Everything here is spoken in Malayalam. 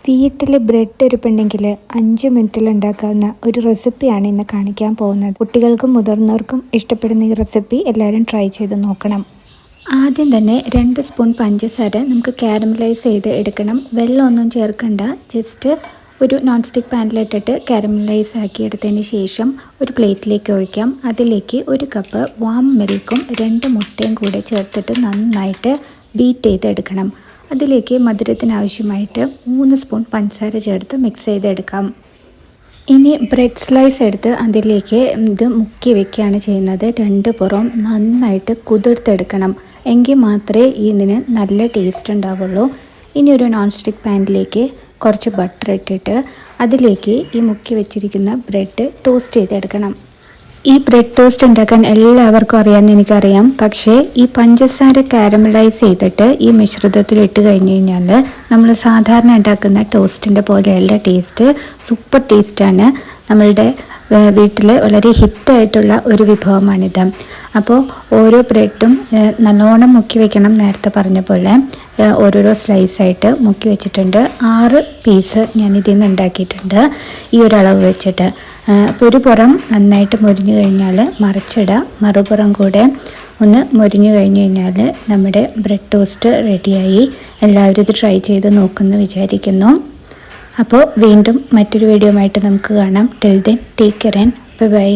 വീട്ടിൽ ബ്രെഡ് ഇരിപ്പുണ്ടെങ്കിൽ 5 മിനിറ്റിൽ ഉണ്ടാക്കാവുന്ന ഒരു റെസിപ്പിയാണ് ഇന്ന് കാണിക്കാൻ പോകുന്നത്. കുട്ടികൾക്കും മുതിർന്നവർക്കും ഇഷ്ടപ്പെടുന്ന ഈ റെസിപ്പി എല്ലാവരും ട്രൈ ചെയ്ത് നോക്കണം. ആദ്യം തന്നെ 2 സ്പൂൺ പഞ്ചസാര നമുക്ക് കാരമലൈസ് ചെയ്ത് എടുക്കണം. വെള്ളമൊന്നും ചേർക്കണ്ട, ജസ്റ്റ് ഒരു നോൺ സ്റ്റിക്ക് പാനിലിട്ടിട്ട് കാരമലൈസ് ആക്കി എടുത്തതിന് ശേഷം ഒരു പ്ലേറ്റിലേക്ക് ഒഴിക്കാം. അതിലേക്ക് 1 കപ്പ് വാം മിൽക്കും 2 മുട്ടയും കൂടെ ചേർത്തിട്ട് നന്നായിട്ട് ബീറ്റ് ചെയ്തെടുക്കണം. അതിലേക്ക് മധുരത്തിനാവശ്യമായിട്ട് 3 സ്പൂൺ പഞ്ചസാര ചേർത്ത് മിക്സ് ചെയ്തെടുക്കാം. ഇനി ബ്രെഡ് സ്ലൈസ് എടുത്ത് അതിലേക്ക് ഇത് മുക്കി വെക്കുകയാണ് ചെയ്യുന്നത്. 2 പുറം നന്നായിട്ട് കുതിർത്തെടുക്കണം, എങ്കിൽ മാത്രമേ ഇതിന് നല്ല ടേസ്റ്റ് ഉണ്ടാവുള്ളൂ. ഇനി ഒരു നോൺ സ്റ്റിക്ക് പാനിലേക്ക് കുറച്ച് ബട്ടർ ഇട്ടിട്ട് അതിലേക്ക് ഈ മുക്കി വെച്ചിരിക്കുന്ന ബ്രെഡ് ടോസ്റ്റ് ചെയ്തെടുക്കണം. ഈ ബ്രെഡ് ടോസ്റ്റ് ഉണ്ടാക്കാൻ എല്ലാവർക്കും അറിയാമെന്ന് എനിക്കറിയാം. പക്ഷേ ഈ പഞ്ചസാര കാരമലൈസ് ചെയ്തിട്ട് ഈ മിശ്രിതത്തിൽ ഇട്ട് കഴിഞ്ഞ് കഴിഞ്ഞാൽ നമ്മൾ സാധാരണ ഉണ്ടാക്കുന്ന ടോസ്റ്റിൻ്റെ പോലെയല്ല ടേസ്റ്റ്. സൂപ്പർ ടേസ്റ്റാണ്. നമ്മളുടെ വീട്ടിൽ വളരെ ഹിറ്റായിട്ടുള്ള ഒരു വിഭവമാണിത്. അപ്പോൾ ഓരോ ബ്രെഡും നല്ലോണം മുക്കി വെക്കണം. നേരത്തെ പറഞ്ഞ പോലെ ഓരോരോ സ്ലൈസായിട്ട് മുക്കി വെച്ചിട്ടുണ്ട്. 6 പീസ് ഞാനിതിൽ നിന്ന് ഉണ്ടാക്കിയിട്ടുണ്ട് ഈ ഒരളവ് വെച്ചിട്ട്. അപ്പോൾ ഒരു പുറം നന്നായിട്ട് മുരിഞ്ഞു കഴിഞ്ഞാൽ മറിച്ചിടുക, മറുപുറം കൂടെ ഒന്ന് മുരിഞ്ഞു കഴിഞ്ഞ് കഴിഞ്ഞാൽ നമ്മുടെ ബ്രെഡ് ടോസ്റ്റ് റെഡിയായി. എല്ലാവരും ഇത് ട്രൈ ചെയ്ത് നോക്കുമെന്ന് വിചാരിക്കുന്നു. അപ്പോൾ വീണ്ടും മറ്റൊരു വീഡിയോ ആയിട്ട് നമുക്ക് കാണാം. Till then take care and by.